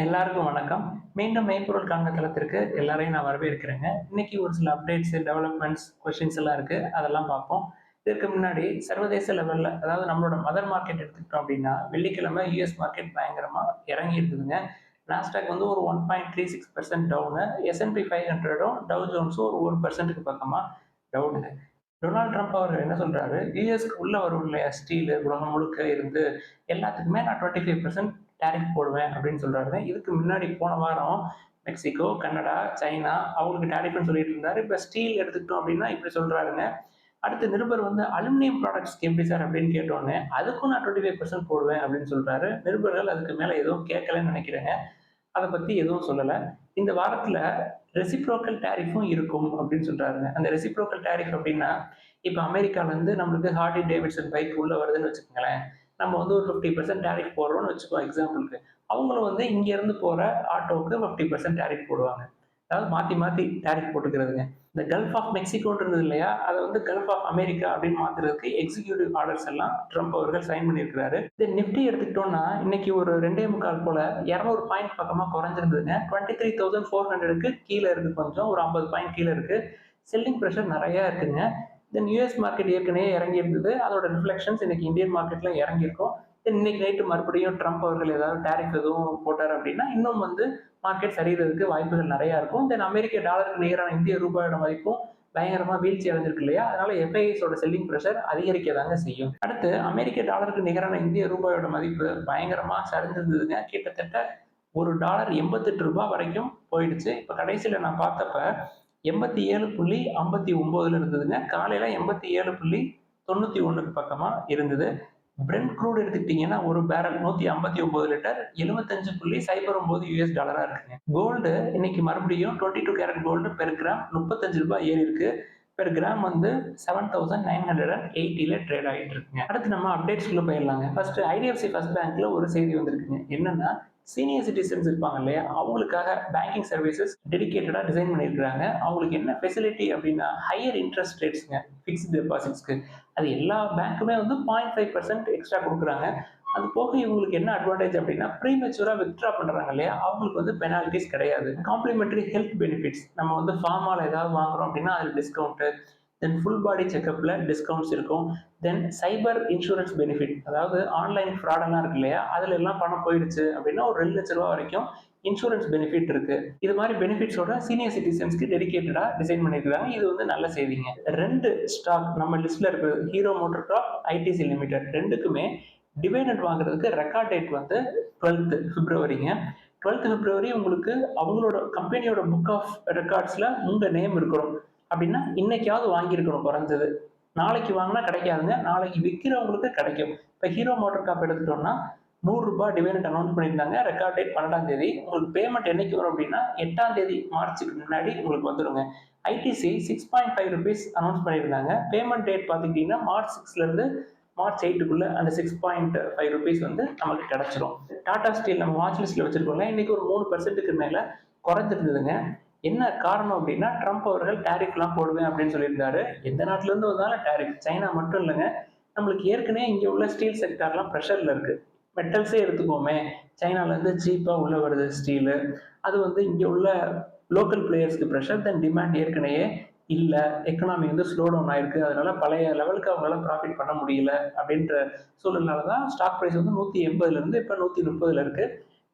எல்லாருக்கும் வணக்கம். மீண்டும் மெய்ப்பொருள் காண்க தளத்திற்கு எல்லாரையும் நான் வரவேற்கிறேங்க. இன்னைக்கு ஒரு சில அப்டேட்ஸ், டெவலப்மெண்ட்ஸ், கொஸ்டின்ஸ் எல்லாம் இருக்கு. அதெல்லாம் பார்ப்போம். இதற்கு முன்னாடி சர்வதேச லெவல்ல அதாவது நம்மளோட மதர் மார்க்கெட் எடுத்துக்கிட்டோம் அப்படின்னா, வெள்ளிக்கிழமை யுஎஸ் மார்க்கெட் பயங்கரமா இறங்கி இருக்குதுங்க. நாஸ்டாக் வந்து ஒரு 1.36% டவுனு, S&P 500ம் டவ் ஜோன்ஸும் ஒரு 1%க்கு பக்கமா டவுனுங்க. டொனால்ட் ட்ரம்ப் அவர் என்ன சொல்றாரு, யுஎஸ்க்கு உள்ள வரும் இல்லையா ஸ்டீல் உலகம் முழுக்க இருந்து எல்லாத்துக்குமே நான் 25% டேரிஃப் போடுவேன் அப்படின்னு சொல்றாரு. இதுக்கு முன்னாடி போன வாரம் மெக்சிகோ, கனடா, சைனா அவங்களுக்கு டேரிஃப்னு சொல்லிட்டு இருந்தாரு. இப்போ ஸ்டீல் எடுத்துக்கிட்டோம் அப்படின்னா இப்படி சொல்றாருங்க. அடுத்து நிருபர் வந்து அலுமினியம் ப்ராடக்ட்ஸ்க்கு எப்படி சார் அப்படின்னு கேட்டோன்னே அதுக்கும் நான் 25% போடுவேன் அப்படின்னு சொல்றாரு. நிருபர்கள் அதுக்கு மேல எதுவும் கேட்கலன்னு நினைக்கிறேங்க. அதை பத்தி எதுவும் சொல்லல. இந்த வாரத்துல ரெசிப்ரோக்கல் டேரிஃபும் இருக்கும் அப்படின்னு சொல்றாருங்க. அந்த ரெசிப்ரோக்கல் டேரிஃப் அப்படின்னா, இப்ப அமெரிக்கால இருந்து நம்மளுக்கு ஹார்லி டேவிட்சன் பைக் உள்ள வருதுன்னு வச்சுக்கோங்களேன். நம்ம வந்து ஒரு 50% டேரிஃப் போடுறோம்னு வச்சுக்கோ எக்ஸாம்பிளுக்கு. அவங்களும் வந்து இங்க இருந்து போற ஆட்டோவுக்கு 50% டேரிஃப் போடுவாங்க. அதாவது மாத்தி மாத்தி டேரிஃப் போட்டுக்கிறதுங்க. இந்த கல்ஃப் ஆஃப் மெக்சிகோன்னு இருந்தது இல்லையா? அதை வந்து கல்ஃப் ஆஃப் அமெரிக்கா அப்படின்னு மாத்துறதுக்கு எக்ஸிக்யூட்டிவ் ஆர்டர்ஸ் எல்லாம் ட்ரம்ப் அவர்கள் சைன் பண்ணியிருக்கிறாரு. இந்த நிஃப்டி எடுத்துக்கிட்டோம்னா இன்னைக்கு ஒரு 2.25 போல 200 பாயிண்ட் பக்கமா குறைஞ்சிருந்ததுங்க. 23,400க்கு கீழே இருக்கு, கொஞ்சம் ஒரு 50 பாயிண்ட் கீழே இருக்கு. செல்லிங் ப்ரெஷர் நிறைய இருக்குங்க. தென் யூஎஸ் மார்க்கெட் ஏற்கனவே இறங்கி இருந்தது, அதோட ரிஃப்ளெக்ஷன்ஸ் இன்னைக்கு இந்தியன் மார்க்கெட்ல இறங்கியிருக்கும். தென் இன்னைக்கு நைட்டு மறுபடியும் ட்ரம்ப் அவர்கள் ஏதாவது டேரிஃப் எதுவும் போட்டார் அப்படின்னா இன்னும் வந்து மார்க்கெட் சரிகிறதுக்கு வாய்ப்புகள் நிறைய இருக்கும். தென் அமெரிக்க டாலருக்கு நிகரான இந்திய ரூபாயோட மதிப்பும் பயங்கரமா வீழ்ச்சி அடைஞ்சிருக்கு இல்லையா? அதனால எஃப்ஐஎஸோட செல்லிங் ப்ரெஷர் அதிகரிக்கதாங்க செய்யும். அடுத்து அமெரிக்க டாலருக்கு நிகரான இந்திய ரூபாயோட மதிப்பு பயங்கரமா சரிஞ்சிருந்ததுங்க. கிட்டத்தட்ட ஒரு டாலர் 88 ரூபாய் வரைக்கும் போயிடுச்சு. இப்ப கடைசியில நான் பார்த்தப்ப 87.59 இருந்ததுங்க. காலையில 87.91க்கு பக்கமா இருந்தது. பிரெண்ட் க்ரூட் எடுத்துக்கிட்டீங்கன்னா ஒரு பேரல் 159 லிட்டர் 75.09 யூஎஸ் டாலரா இருக்குங்க. கோல்டு இன்னைக்கு மறுபடியும் 22 கேரட் கோல்டு பெர் கிராம் 35 ரூபாய் ஏறி இருக்கு. பெர் கிராம் வந்து 7,980ல ட்ரேட் ஆகிட்டு இருக்குங்க. அடுத்து நம்ம அப்டேட்ஸ்குள்ள போயிடலாங்க. ஃபர்ஸ்ட் ஐடிஎஃப்சி ஃபர்ஸ்ட் பேங்க்ல ஒரு செய்தி வந்திருக்குங்க. என்னன்னா சீனியர் சிட்டிசன்ஸ் இருப்பாங்க இல்லையா, அவங்களுக்காக பேங்கிங் சர்வீசஸ் டெடிகேட்டடா டிசைன் பண்ணியிருக்காங்க. அவங்களுக்கு என்ன ஃபெசிலிட்டி அப்படின்னா ஹையர் இன்ட்ரெஸ்ட் ரேட்ஸ்ங்க ஃபிக்ஸ்ட் டெபாசிட்ஸ்க்கு. அது எல்லா பேங்க்குமே வந்து 0.5% எக்ஸ்ட்ரா கொடுக்குறாங்க. அது போக இவங்களுக்கு என்ன அட்வான்டேஜ் அப்படின்னா ப்ரீமெச்சூரா வித்ட்ரா பண்றாங்க இல்லையா, அவங்களுக்கு வந்து பெனால்டிஸ் கிடையாது. காம்ப்ளிமெண்டரி ஹெல்த் பெனிஃபிட்ஸ், நம்ம வந்து ஃபார்மால ஏதாவது வாங்குறோம் அப்படின்னா அதில் டிஸ்கவுண்ட். தென் ஃபுல் பாடி செக்அப்ல டிஸ்கவுண்ட்ஸ் இருக்கும். தென் சைபர் இன்சூரன்ஸ் பெனிஃபிட், அதாவது ஆன்லைன் ஃப்ராடெல்லாம் இருக்கு இல்லையா, அதுல எல்லாம் பணம் போயிடுச்சு அப்படின்னா ஒரு 2 லட்ச ரூபா வரைக்கும் இன்சூரன்ஸ் பெனிஃபிட் இருக்கு. இது மாதிரி பெனிஃபிட்ஸோட சீனியர் சிட்டிசன்ஸ்க்கு டெடிகேட்டடா டிசைன் பண்ணிருக்காங்க. இது வந்து நல்ல செய்திங்க. 2 ஸ்டாக் நம்ம லிஸ்ட்ல இருக்கு, ஹீரோ மோட்டர் கார்ப், ஐடிசி லிமிடெட், ரெண்டுக்குமே டிவிடெண்ட் வாங்குறதுக்கு ரெக்கார்ட் டேட் வந்து 12th பிப்ரவரிங்க. 12th பிப்ரவரி உங்களுக்கு அவங்களோட கம்பெனியோட புக் ஆஃப் ரெக்கார்ட்ஸ்ல உங்க நேம் இருக்கணும் அப்படின்னா இன்னைக்காவது வாங்கியிருக்கணும் குறைஞ்சது. நாளைக்கு வாங்கினா கிடைக்காதுங்க, நாளைக்கு விற்கிறவங்களுக்கு கிடைக்கும். இப்போ ஹீரோ மோட்டர் காப் எடுத்துட்டோம்னா 100 ரூபாய் டிவிடெண்ட் அனௌன்ஸ் பண்ணியிருந்தாங்க. ரெக்கார்ட் டேட் 12ஆம் தேதி. உங்களுக்கு பேமெண்ட் என்னைக்கு வரும் அப்படின்னா 8ஆம் தேதி மார்ச்சுக்கு முன்னாடி உங்களுக்கு வந்துருங்க. ஐடிசி 6.5 ருபீஸ் அனௌன்ஸ் பண்ணியிருந்தாங்க. பேமெண்ட் டேட் பார்த்துக்கிட்டீங்கன்னா மார்ச் 6ல இருந்து மார்ச் 8க்குள்ள அந்த 6.5 ருபீஸ் வந்து நமக்கு கிடைச்சிரும். டாடா ஸ்டீல் நம்ம வாட்ச் லிஸ்ட்ல வச்சிருக்கோங்க, இன்னைக்கு ஒரு 3%க்கு மேல குறைஞ்சிருந்ததுங்க. என்ன காரணம் அப்படின்னா ட்ரம்ப் அவர்கள் டேரிஃப்லாம் போடுவேன் அப்படின்னு சொல்லியிருந்தாரு. எந்த நாட்டுல இருந்து வந்தாலும் டேரிஃப், சைனா மட்டும் இல்லைங்க. நம்மளுக்கு ஏற்கனவே இங்க உள்ள ஸ்டீல் செக்டார்லாம் ப்ரெஷர்ல இருக்கு. மெட்டல்ஸே எடுத்துக்கோமே, சைனால இருந்து சீப்பா உள்ள வருது ஸ்டீலு. அது வந்து இங்க உள்ள லோக்கல் பிளேயர்ஸ்க்கு ப்ரெஷர். தென் டிமாண்ட் ஏற்கனவே இல்ல, எக்கனாமி வந்து ஸ்லோ டவுன் ஆயிருக்கு, அதனால பழைய லெவலுக்கு அவங்களால ப்ராஃபிட் பண்ண முடியல அப்படின்ற சூழல்னால தான் ஸ்டாக் ப்ரைஸ் வந்து 180ல இருந்து இப்போ 130ல இருக்கு.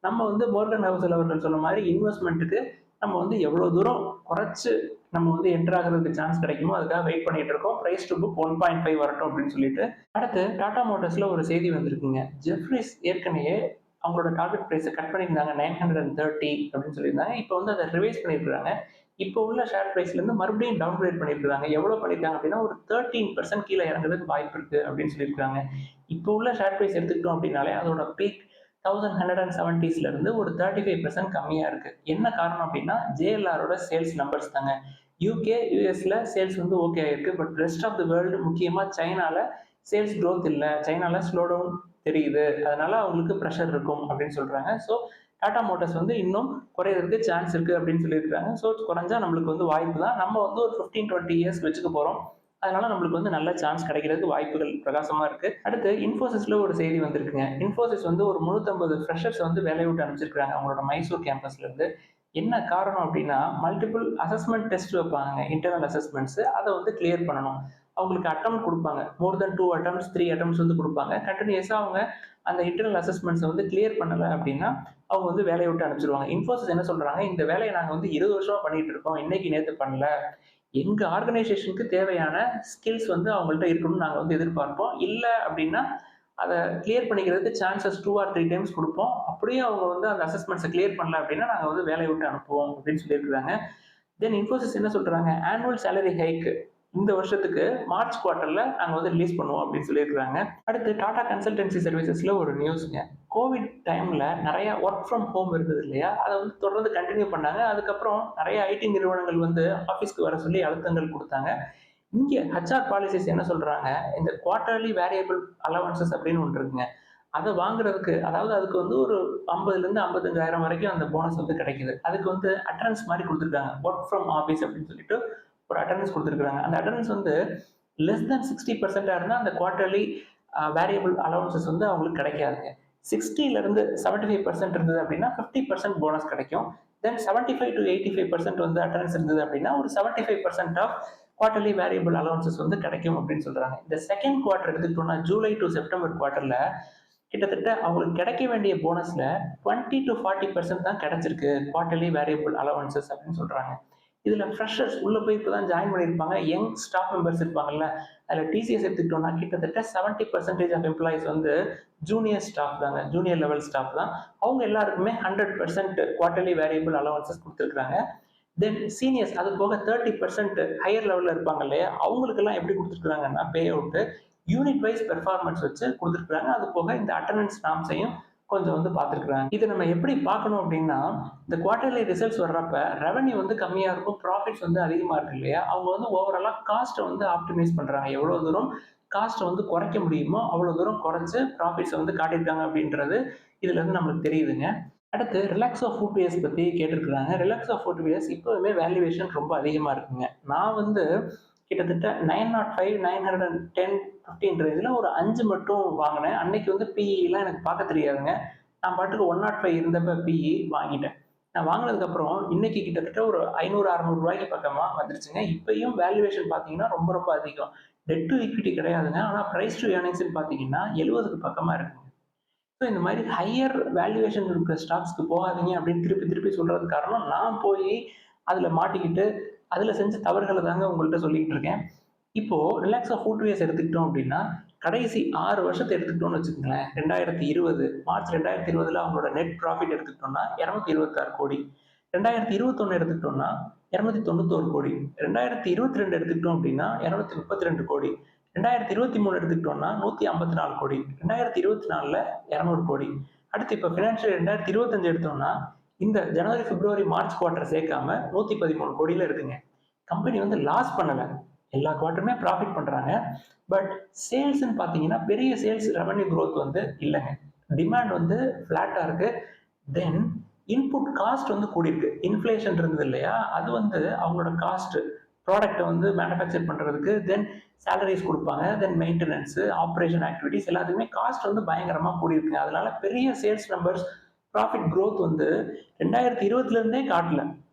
நம்ம வந்து மோர்கன் ஹவுசல் அவர்கள் சொன்ன மாதிரி இன்வெஸ்ட்மெண்ட்டுக்கு நம்ம வந்து எவ்வளவு தூரம் குறைச்சு நம்ம வந்து என்டர் ஆகிறதுக்கு சான்ஸ் கிடைக்குமோ அதுக்காக வெயிட் பண்ணிட்டு இருக்கோம். பிரைஸ் டு புக் 1.5 வரட்டும் அப்படின்னு சொல்லிட்டு. அடுத்து டாடா மோட்டார்ஸ்ல ஒரு செய்தி வந்திருக்குங்க. ஜெஃப்ரிஸ் ஏற்கனவே அவங்களோட டார்கெட் பிரைஸை கட் பண்ணியிருந்தாங்க 930 அப்படின்னு சொல்லியிருந்தாங்க. இப்போ வந்து அதை ரிவைஸ் பண்ணியிருக்காங்க. இப்போ உள்ள ஷேர் பிரைஸ்ல இருந்து மறுபடியும் டவுன் கிரேட் பண்ணியிருக்காங்க. எவ்வளவு பண்ணியிருக்காங்க அப்படின்னா ஒரு 13% கீழே இறங்குறதுக்கு வாய்ப்பு இருக்கு அப்படின்னு சொல்லியிருக்காங்க. இப்போ உள்ள ஷேர் பிரைஸ் எடுத்துக்கிட்டோம் அப்படின்னாலே அதோட பீக் 1170ஸ்ல இருந்து ஒரு 35% கம்மியா இருக்கு. என்ன காரணம் அப்படின்னா ஜேஎல்ஆரோட சேல்ஸ் நம்பர்ஸ் தாங்க. யூகே யூஎஸ்ல சேல்ஸ் வந்து ஓகே ஆயிருக்கு. But rest of the world, முக்கியமா சைனால சேல்ஸ் க்ரோத் இல்லை, சைனால ஸ்லோ டவுன் தெரியுது, அதனால அவங்களுக்கு ப்ரெஷர் இருக்கும் அப்படின்னு சொல்றாங்க. ஸோ டாடா மோட்டார்ஸ் வந்து இன்னும் குறையிறதுக்கு சான்ஸ் இருக்கு அப்படின்னு சொல்லியிருக்காங்க. ஸோ குறைஞ்சா நம்மளுக்கு வந்து வாய்ப்பு தான். நம்ம வந்து ஒரு 15-20 இயர்ஸ் வச்சுக்க போறோம். அதனால நம்மளுக்கு வந்து நல்ல சான்ஸ் கிடைக்கிறதுக்கு வாய்ப்புகள் பிரகாசமா இருக்கு. அடுத்து இன்ஃபோசிஸ்ல ஒரு செய்தி வந்திருக்குங்க. இன்ஃபோசிஸ் வந்து ஒரு 350 ஃப்ரெஷர்ஸ் வந்து வேலைய விட்டு அனுப்பிச்சிருக்காங்க அவங்களோட மைசூர் கேம்பஸ்ல இருந்து. என்ன காரணம் அப்படின்னா, மல்டிபிள் அசஸ்மென்ட் டெஸ்ட் வைப்பாங்க. இன்டர்னல் அசஸ்மென்ட்ஸ். அத வந்து கிளியர் பண்ணணும். அவங்களுக்கு அட்டெம்ப்ட் குடுப்பாங்க. மோர் தென் 2 அட்டெம்ப்ட்ஸ், 3 அட்டெம்ப்ட்ஸ் வந்து குடுப்பாங்க. கன்டினியூஸா அவங்க அந்த இன்டர்னல் அசஸ்மென்ட்ஸ வந்து கிளியர் பண்ணல அப்படின்னா, அவங்க வந்து வேலைய விட்டு அனுப்பிச்சுருவாங்க. இன்ஃபோசிஸ் என்ன சொல்றாங்க, இந்த வேலைய நாங்க வந்து 20 வருஷமா பண்ணிட்டு இருக்கோம். இன்னைக்கு நேத்து பண்ணல. எங்க ஆர்கனைசேஷனுக்கு தேவையான ஸ்கில்ஸ் வந்து அவங்கள்ட்ட இருக்கணும்னு நாங்க வந்து எதிர்பார்ப்போம். இல்ல அப்படின்னா, அத கிளியர் பண்ணிக்கிறதுக்கு சான்சஸ் 2 ஆர் 3 டைம்ஸ் குடுப்போம். அப்படியும் அவங்க வந்து அந்த அசஸ்மெண்ட்ஸ கிளியர் பண்ணல அப்படின்னா, நாங்க வந்து வேலைய விட்டு அனுப்புவோம் அப்படின்னு சொல்லியிருக்காங்க. தென் இன்ஃபோசிஸ் என்ன சொல்றாங்க, ஆனுவல் சேலரி ஹைக் இந்த வருஷத்துக்கு மார்ச் குவார்ட்டர்ல நாங்க வந்து ரிலீஸ் பண்ணுவோம் அப்படின்னு சொல்லியிருக்காங்க. அடுத்து டாடா கன்சல்டன்சி சர்வீசஸ்ல ஒரு நியூஸ்ங்க. கோவிட் டைம்ல நெறைய வொர்க் ஃப்ரம் ஹோம் இருந்தது இல்லையா? அத வந்து தொடர்ந்து கன்டின்யூ பண்ணாங்க. அதுக்கப்புறம் நெறைய ஐடி நிறுவனங்கள் வந்து ஆஃபீஸ்க்கு வர சொல்லி அழுத்தங்கள் குடுத்தாங்க. இங்க ஹெச்ஆர் பாலிசிஸ் என்ன சொல்றாங்க, இந்த குவார்ட்டர்லி வேரியபிள் அலவன்சஸ் அப்படின்னு ஒண்ணு இருக்குங்க. அத வாங்குறதுக்கு அதாவது அதுக்கு வந்து ஒரு 50,000 55,000 வரைக்கும் அந்த போனஸ் வந்து கிடைக்குது. அதுக்கு வந்து அட்டெண்டன்ஸ் மாரி குடுத்துருக்காங்க. வொர்க் ஃப்ரம் ஆஃபீஸ் அப்படின்னு சொல்லிட்டு ஒரு அட்டெண்டன்ஸ் குடுத்துருக்காங்க. அந்த அட்டெண்டன்ஸ் வந்து லெஸ் தென் 60% இருந்தா அந்த குவார்ட்டர்லி வேரியபிள் அலவன்சஸ் வந்து அவங்களுக்கு கிடைக்காதுங்க. 60ல இருந்து 75% இருந்தது அப்படின்னா 50% போனஸ் கிடைக்கும். தென் 75 to 85% வந்து அட்டெண்டன்ஸ் இருந்தது அப்படின்னா ஒரு 75% ஆஃப் குவார்ட்டர்லி வேரியபிள் அலவன்சஸ் வந்து கிடைக்கும் அப்படின்னு சொல்றாங்க. இந்த செகண்ட் குவார்ட்டர் எடுத்துக்கிட்டோம்னா ஜூலை டு செப்டம்பர் குவார்ட்டர்ல கிட்டத்தட்ட அவங்களுக்கு கிடைக்க வேண்டிய போனஸ்ல 20 to 40% தான் கிடைச்சிருக்கு குவார்ட்டர்லி வேரியபிள் அலவன்சஸ் அப்படின்னு சொல்றாங்க. இதுல ஃப்ரெஷர்ஸ் உள்ள போய் இப்பதான் ஜாயின் பண்ணியிருப்பாங்க. யங் ஸ்டாஃப் மெம்பர்ஸ் இருப்பாங்கல்ல, அதுல டிசிஎஸ் எடுத்துக்கிட்டோம்னா கிட்டத்தட்ட 70% ஆஃப் எம்ப்ளாயிஸ் வந்து ஜூனியர் ஸ்டாஃப் தாங்க. ஜூனியர் லெவல் ஸ்டாஃப் தான். அவங்க எல்லாருக்குமே 100% குவார்ட்டர்லி வேரியபிள் அலவன்சஸ் குடுத்துருக்காங்க. தென் சீனியர்ஸ் அது போக 30% ஹையர் லெவல்ல இருப்பாங்க இல்லையா? அவங்களுக்கெல்லாம் எப்படி குடுத்துருக்காங்கன்னா pay out unit wise performance வச்சு குடுத்துருக்காங்க. அது போக இந்த அட்டெண்டன்ஸ் நார்ம்ஸையும் கொஞ்சம் வந்து பார்த்துருக்காங்க. இதை நம்ம எப்படி பார்க்கணும் அப்படின்னா, இந்த குவார்டர்லி ரிசல்ட்ஸ் வர்றப்ப ரெவன்யூ வந்து கம்மியா இருக்கும், ப்ராஃபிட்ஸ் வந்து அதிகமா இருக்கு இல்லையா? அவங்க வந்து ஓவராலா காஸ்ட்டை வந்து ஆப்டிமைஸ் பண்றாங்க. எவ்வளவு தூரம் காஸ்ட்டை வந்து குறைக்க முடியுமோ அவ்வளவு தூரம் குறைச்சு ப்ராஃபிட்ஸை வந்து காட்டியிருக்காங்க அப்படின்றது இதுல இருந்து நம்மளுக்கு தெரியுதுங்க. அடுத்து ரிலாக்ஸோ ஃபுட்வேர்ஸ் பத்தி கேட்டிருக்காங்க. ரிலாக்ஸோ ஃபுட்வேர்ஸ் இப்பவுமே வேல்யூவேஷன் ரொம்ப அதிகமா இருக்குங்க. நான் வந்து கிட்டத்தட்ட 905, 910, 15 ரேஞ்சில் ஒரு 5 மட்டும் வாங்கினேன். அன்னைக்கு வந்து பிஇலாம் எனக்கு பார்க்க தெரியாதுங்க. நான் பாட்டுக்கு 105 இருந்தப்ப பிஇ வாங்கிட்டேன். நான் வாங்கினதுக்கப்புறம் இன்னைக்கு கிட்டத்தட்ட ஒரு 500, 600 ரூபாய்க்கு பக்கமா வந்துருச்சுங்க. இப்பயும் வேல்யூவேஷன் பார்த்தீங்கன்னா ரொம்ப ரொம்ப அதிகம். டெட் டு ஈக்விட்டி கிடையாதுங்க. ஆனா பிரைஸ் டு ஏர்னிங்ஸ்ன்னு பார்த்தீங்கன்னா 70க்கு பக்கமா இருக்குங்க. ஸோ இந்த மாதிரி ஹையர் வேல்யூவேஷன் இருக்கிற ஸ்டாக்ஸ்க்கு போகாதீங்க அப்படின்னு திருப்பி திருப்பி சொல்றதுக்கு காரணம், நான் போய் அதில மாட்டிக்கிட்டு, அதில செஞ்ச தவறுகள தாங்க உங்கள்ட்ட சொல்லிக்கிட்டு இருக்கேன். இப்போ ரிலாக்ஸா ஃபுட்வேர்ஸ் எடுத்துக்கிட்டோம் அப்படின்னா, கடைசி 6 வருஷத்த எடுத்துக்கிட்டோம்னு வச்சுக்கங்களேன். 2020 மார்ச் 2020ல அவங்களோட நெட் ப்ராஃபிட் எடுத்துக்கிட்டோம்னா 226 கோடி. 2021 எடுத்துக்கிட்டோம்னா 291 கோடி. 2022 எடுத்துக்கிட்டோம் அப்படின்னா 232 கோடி. 2023 எடுத்துக்கிட்டோம்னா 154 கோடி. 2024ல 200 கோடி. அடுத்து இப்ப ஃபினான்ஷியல் 2025 எடுத்தோம்னா, இந்த ஜனவரி, பிப்ரவரி, மார்ச் குவார்ட்டர் சேர்க்காம 113 கோடியில இருக்குங்க. கம்பெனி வந்து லாஸ் பண்ணல. எல்லா குவார்ட்டருமே ப்ராஃபிட் பண்றாங்க. பட் சேல்ஸ்ன்னு பார்த்தீங்கன்னா, பெரிய சேல்ஸ் ரெவென்யூ குரோத் வந்து இல்லங்க. டிமாண்ட் வந்து ஃப்ளாட்டா இருக்கு. தென் இன்புட் காஸ்ட் வந்து கூடியிருக்கு. இன்ஃப்ளேஷன் இருந்தது இல்லையா? அது வந்து அவங்களோட காஸ்ட் ப்ராடக்ட்ட வந்து மேனுஃபேக்சர் பண்றதுக்கு, தென் சேலரீஸ் குடுப்பாங்க. தென் மெயின்டனன்ஸ், ஆப்பரேஷன் ஆக்டிவிட்டீஸ் எல்லாத்துக்குமே காஸ்ட் வந்து பயங்கரமா கூடியிருக்குங்க. அதனால பெரிய சேல்ஸ் நம்பர்ஸ், ப்ராஃபிட் குரோத் வந்து 2020ல இருந்தே காட்டல.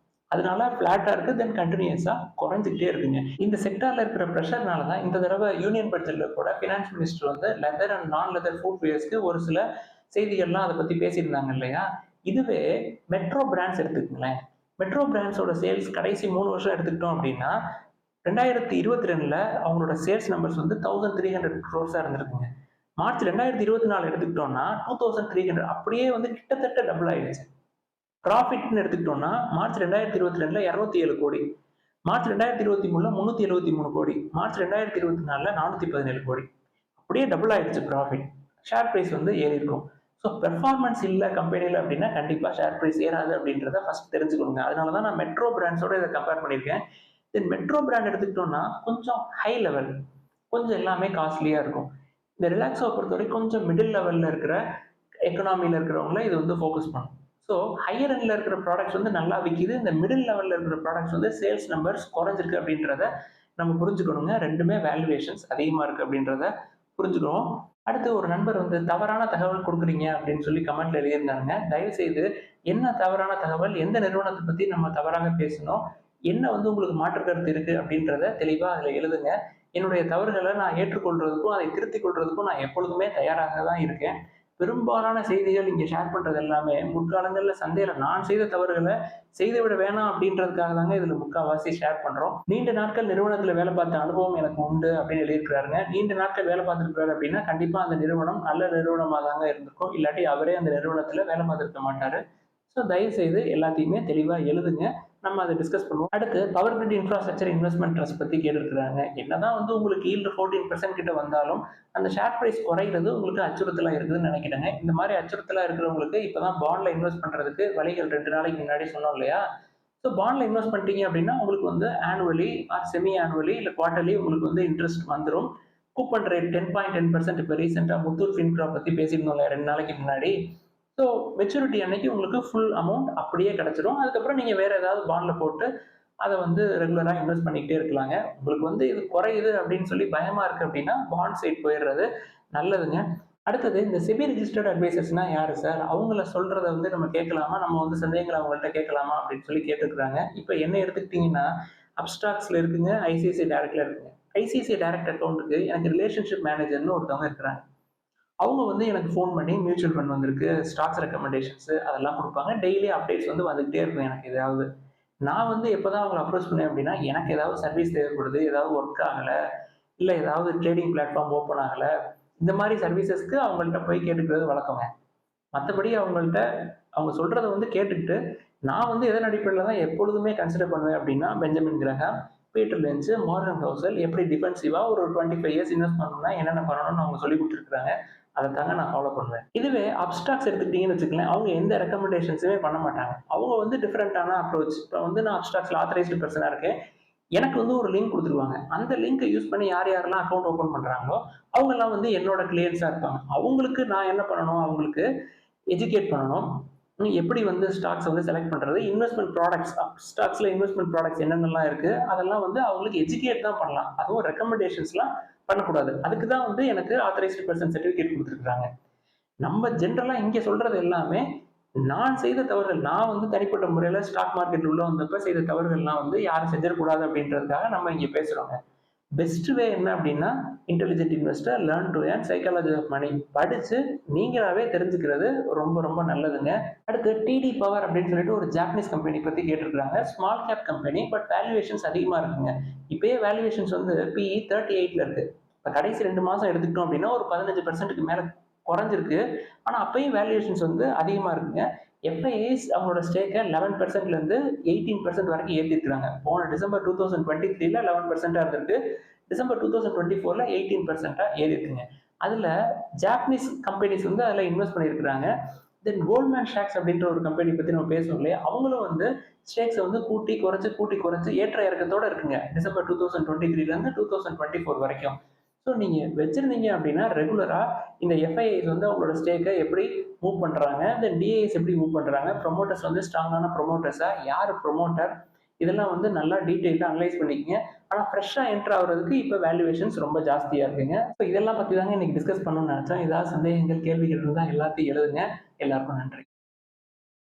அதனால ஃபிளாட்டா இருக்கு. தென் கன்டினியூஸா குறைஞ்சுக்கிட்டே இருக்குங்க. இந்த செக்டார்ல இருக்கிற பிரஷர்னால தான் இந்த தடவை யூனியன் பட்ஜெட்ல கூட ஃபினான்ஸ் மினிஸ்டர் வந்து லெதர் அண்ட் நான் லெதர் ஃபுட்வேர்ஸ்க்கு ஒரு சில செய்திகள்லாம் அதை பத்தி பேசியிருந்தாங்க இல்லையா? இதுவே மெட்ரோ பிராண்ட்ஸ் எடுத்துக்கங்களேன். மெட்ரோ பிராண்ட்ஸோட சேல்ஸ் கடைசி 3 வருஷம் எடுத்துக்கிட்டோம் அப்படின்னா, 2022ல அவங்களோட சேல்ஸ் நம்பர்ஸ் வந்து 1300 க்ரோர்ஸா இருந்திருக்குங்க. மார்ச் 2024 எடுத்துக்கிட்டோம்னா 2300 அப்படியே வந்து கிட்டத்தட்ட டபுள் ஆயிடுச்சு. ப்ராஃபிட்ன்னு எடுத்துக்கிட்டோம்னா, மார்ச் 2022ல 207 கோடி. மார்ச் 2023ல 373 கோடி. மார்ச் 2024ல 417 கோடி. அப்படியே டபுள் ஆயிடுச்சு ப்ராஃபிட். ஷேர் பிரைஸ் வந்து ஏறியிருக்கும். ஸோ பெர்ஃபார்மன்ஸ் இல்ல கம்பெனில அப்படின்னா, கண்டிப்பா ஷேர் பிரைஸ் ஏறாது அப்படின்றத ஃபர்ஸ்ட் தெரிஞ்சுக்கணுங்க. அதனால தான் நான் மெட்ரோ பிராண்ட்ஸோட இத கம்பேர் பண்ணியிருக்கேன். தென் மெட்ரோ பிராண்ட் எடுத்துக்கிட்டோம்னா, கொஞ்சம் ஹை லெவல். கொஞ்சம் எல்லாமே காஸ்ட்லியா இருக்கும். இந்த ரிலாக்ஸோவ பொறுத்தவரைக்கும் கொஞ்சம் மிடில் லெவல்ல இருக்கிற எக்கனாமில இருக்கிறவங்கள இது வந்து ஃபோக்கஸ் பண்ணும். ஸோ ஹையர் எண்ட்ல இருக்கிற ப்ராடக்ட்ஸ் வந்து நல்லா விக்குது. இந்த மிடில் லெவல்ல இருக்கிற ப்ராடக்ட்ஸ் வந்து சேல்ஸ் நம்பர்ஸ் குறைஞ்சிருக்கு அப்படின்றத நம்ம புரிஞ்சுக்கணுங்க. 2மே வேல்யூவேஷன்ஸ் அதிகமா இருக்கு அப்படின்றத புரிஞ்சுக்கணும். அடுத்து ஒரு நண்பர் வந்து தவறான தகவல் குடுக்குறீங்க அப்படின்னு சொல்லி கமெண்ட்ல எழுதியிருந்தாருங்க. தயவுசெய்து என்ன தவறான தகவல், எந்த நிறுவனத்த பத்தி நம்ம தவறாக பேசினோம், என்ன வந்து உங்களுக்கு மாற்று கருத்து இருக்கு அப்படின்றத தெளிவா அதுல எழுதுங்க. என்னுடைய தவறுகள நான் ஏற்றுக்கொள்றதுக்கும், அதை திருத்திக் கொள்றதுக்கும் நான் எப்பொழுதுமே தயாராக தான் இருக்கேன். பெரும்பாலான செய்திகள் இங்க ஷேர் பண்றது எல்லாமே முற்காலங்கள்ல சந்தையில நான் செய்த தவறுகள செய்துவிட வேணாம் அப்படின்றதுக்காக தாங்க இதுல முக்காவாசி ஷேர் பண்றோம். நீண்ட நாட்கள் நிறுவனத்துல வேலை பார்த்த அனுபவம் எனக்கு உண்டு அப்படின்னு எழுதியிருக்கிறாருங்க. நீண்ட நாட்கள் வேலை பார்த்திருக்கிறாரு அப்படின்னா கண்டிப்பா அந்த நிறுவனம் நல்ல நிறுவனமா தாங்க இருந்திருக்கும். இல்லாட்டி அவரே அந்த நிறுவனத்துல வேலை பார்த்திருக்க மாட்டாரு. ஸோ தயவு செய்து எல்லாத்தையுமே தெளிவா எழுதுங்க. நம்ம அத டிஸ்கஸ் பண்ணுவோம். அடுத்து power grid infrastructure investment trust பத்தி கேட்டிருக்கிறாங்க. என்னதான் வந்து உங்களுக்கு ஈல்டு 14% கிட்ட வந்தாலும், அந்த ஷேர் பிரைஸ் குறையிறது உங்களுக்கு அச்சுறுத்தலா இருக்குதுன்னு நினைக்கிறேங்க. இந்த மாரி அச்சுறுத்தலா இருக்கிறவங்களுக்கு இப்பதான் பாண்ட்ல இன்வெஸ்ட் பண்றதுக்கு வழிகள் 2 நாளைக்கு முன்னாடி சொன்னோம் இல்லையா? ஸோ பாண்ட்ல இன்வெஸ்ட் பண்ணிட்டீங்க அப்படின்னா, உங்களுக்கு வந்து ஆனுவலி ஆர் செமி ஆனுவலி இல்ல குவார்ட்டர்லி உங்களுக்கு வந்து இன்ட்ரெஸ்ட் வந்துரும். கூப்பன் ரேட் 10.10% இப்ப ரீசென்ட்டா முத்தூட் ஃபின்கார்ப் பத்தி பேசியிருந்தோம்ல 2 நாளைக்கு முன்னாடி. ஸோ மெச்சூரிட்டி அன்னைக்கு உங்களுக்கு ஃபுல் அமௌண்ட் அப்படியே கிடைச்சிரும். அதுக்கப்புறம் நீங்க வேற ஏதாவது பாண்ட்ல போட்டு அத வந்து ரெகுலரா இன்வெஸ்ட் பண்ணிக்கிட்டே இருக்கலாங்க. உங்களுக்கு வந்து இது குறையுது அப்படின்னு சொல்லி பயமா இருக்கு அப்படின்னா, பாண்ட் சைட் போயிடுறது நல்லதுங்க. அடுத்தது இந்த செபி ரிஜிஸ்டர்ட் அட்வைசர்ஸ்னா யாரு சார்? அவங்கள சொல்றத வந்து நம்ம கேட்கலாமா? நம்ம வந்து சந்தேகங்கள அவங்கள்ட்ட கேட்கலாமா? அப்படின்னு சொல்லி கேட்டுருக்காங்க. இப்ப என்ன எடுத்துக்கிட்டீங்கன்னா, அப்ஸ்டாக்ஸ்ல இருக்குங்க, ஐசிஐசிஐ டைரக்ட்ல இருக்குங்க. ஐசிஐசிஐ டைரக்ட் அக்கவுண்ட்க்கு எனக்கு ரிலேஷன்ஷிப் மேனேஜர்ன்னு ஒருத்தவங்க இருக்கிறாங்க. அவங்க வந்து எனக்கு ஃபோன் பண்ணி மியூச்சுவல் ஃபண்ட் வந்திருக்கு, ஸ்டாக்ஸ் ரெக்கமெண்டேஷன்ஸ் அதெல்லாம் குடுப்பாங்க. டெய்லி அப்டேட்ஸ் வந்து வந்துகிட்டே இருக்கும் எனக்கு எதாவது. நான் வந்து எப்பதான் அவங்கள அப்ரோச் பண்ணேன் அப்படின்னா, எனக்கு ஏதாவது சர்வீஸ் தேவைப்படுது, ஏதாவது ஒர்க் ஆகல, இல்ல ஏதாவது ட்ரேடிங் பிளாட்ஃபார்ம் ஓப்பன் ஆகல, இந்த மாரி சர்வீசஸ்க்கு அவங்கள்ட்ட போய் கேட்டுக்கிறது வழக்கங்க. மத்தபடி அவங்கள்ட்ட அவங்க சொல்றத வந்து கேட்டுக்கிட்டு, நான் வந்து எதன் அடிப்படையில தான் எப்பொழுதுமே கன்சிடர் பண்ணுவேன் அப்படின்னா, Benjamin Graham, Peter lens, Morgan Housel எப்படி டிஃபென்சிவா ஒரு 25 இயர்ஸ் இன்வெஸ்ட் பண்ணணும்னா என்னென்ன பண்ணணும்னு அவங்க சொல்லிக் குடுத்துருக்காங்க. அத தாங்க நான் ஃபாலோ பண்ணுவேன். இதுவே அப்ஸ்ட்ராக்ஸ் எடுத்துக்கிட்டீங்கன்னு வச்சுக்கங்களேன், அவங்க எந்த ரெக்கமெண்டேஷன்ஸுமே பண்ண மாட்டாங்க. அவங்க வந்து டிஃபரண்டான அப்ரோச். இப்ப வந்து நான் அப்ஸ்ட்ராக்ஸ்ல ஆத்தரைஸ்டு பெர்சனா இருக்கேன். எனக்கு வந்து ஒரு லிங்க் குடுத்துருவாங்க. அந்த லிங்க்க யூஸ் பண்ணி யார் யாரெல்லாம் அக்கவுண்ட் ஓப்பன் பண்றாங்களோ, அவங்கலாம் வந்து என்னோட கிளியன்ட்ஸா இருப்பாங்க. அவங்களுக்கு நான் என்ன பண்ணணும், அவங்களுக்கு எஜுகேட் பண்ணணும். எப்படி வந்து ஸ்டாக்ஸ வந்து செலக்ட் பண்றது, இன்வெஸ்ட்மென்ட் ப்ராடக்ட்ஸ் ஸ்டாக்ஸ்ல இன்வெஸ்ட்மென்ட் ப்ராடக்ட்ஸ் என்னென்னலாம் இருக்கு, அதெல்லாம் வந்து அவங்களுக்கு எஜுகேட் தான் பண்ணலாம். அதுவும் ரெக்கமெண்டேஷன்ஸ்லாம் பண்ணக்கூடாது. அதுக்கு தான் வந்து எனக்கு ஆத்தரைஸ்டு பெர்சன் சர்டிஃபிகேட் குடுத்துருக்காங்க. நம்ம ஜென்ரலா இங்க சொல்றது எல்லாமே, நான் செய்த தவறுகள். நான் வந்து தனிப்பட்ட முறையில ஸ்டாக் மார்க்கெட் உள்ள வந்தப்ப செய்த தவறுகள்லாம் வந்து யாரும் செஞ்சிடக்கூடாது அப்படின்றதுக்காக நம்ம இங்க பேசுறோங்க. பெஸ்ட் வே என்ன அப்படின்னா, intelligent investor learn to earn psychology of money படிச்சு நீங்களாவே தெரிஞ்சுக்கிறது ரொம்ப ரொம்ப நல்லதுங்க. அடுத்து டிடி பவர் அப்படின்னு சொல்லிட்டு ஒரு ஜாப்பனீஸ் கம்பெனி பத்தி கேட்டிருக்காங்க. Small cap company but valuations அதிகமா இருக்குங்க. இப்பயே வேல்யூவேஷன்ஸ் வந்து பிஇ 38ல இருக்கு. இப்ப கடைசி 2 மாசம் எடுத்துக்கிட்டோம் அப்படின்னா ஒரு 15%க்கு மேல குறைஞ்சிருக்கு. ஆனா அப்பயும் வேல்யூவேஷன்ஸ் வந்து அதிகமா இருக்குங்க. எஃப்ஐஐஸ் அவங்களோட ஸ்டேக்க 11% இருந்து 18% வரைக்கும் ஏத்திருக்காங்க. போன டிசம்பர் 2023ல 11% இருந்திருக்கு. டிசம்பர் 2024ல 18% ஏறிருக்குங்க. அதுல ஜாப்பனீஸ் கம்பெனிஸ் வந்து அதுல இன்வெஸ்ட் பண்ணியிருக்கிறாங்க. தென் கோல்ட்மேன் ஷாக்ஸ் அப்படின்ற ஒரு கம்பெனி பத்தி நம்ம பேசணும் இல்லையா? அவங்களும் வந்து ஸ்டேக்ஸ வந்து கூட்டி குறைச்சு ஏற்ற இறக்கத்தோட இருக்குங்க. டிசம்பர் 2023ல இருந்து 2024 வரைக்கும். ஸோ நீங்க வச்சிருந்தீங்க அப்படின்னா ரெகுலரா இந்த எஃப்ஐஐஸ் வந்து அவங்களோட ஸ்டேக்கை எப்படி மூவ் பண்றாங்க, தென் டிஐஎஸ் எப்படி மூவ் பண்றாங்க, ப்ரொமோட்டர்ஸ் வந்து ஸ்ட்ராங்கான ப்ரொமோட்டர்ஸா, யார் ப்ரொமோட்டர், இதெல்லாம் வந்து நல்லா டீட்டெயிலாக அனலைஸ் பண்ணிக்கங்க. ஆனால் ஃப்ரெஷ்ஷாக என்டர் ஆகுறதுக்கு இப்போ வேல்யூவேஷன்ஸ் ரொம்ப ஜாஸ்தியாக இருக்குங்க. ஸோ இதெல்லாம் பற்றி தாங்க இன்னைக்கு டிஸ்கஸ் பண்ணணும்னு நினச்சேன். ஏதாவது சந்தேகங்கள் கேள்விகள் இருந்தால் எல்லாத்தையும் எழுதுங்க. எல்லாருக்கும் நன்றி.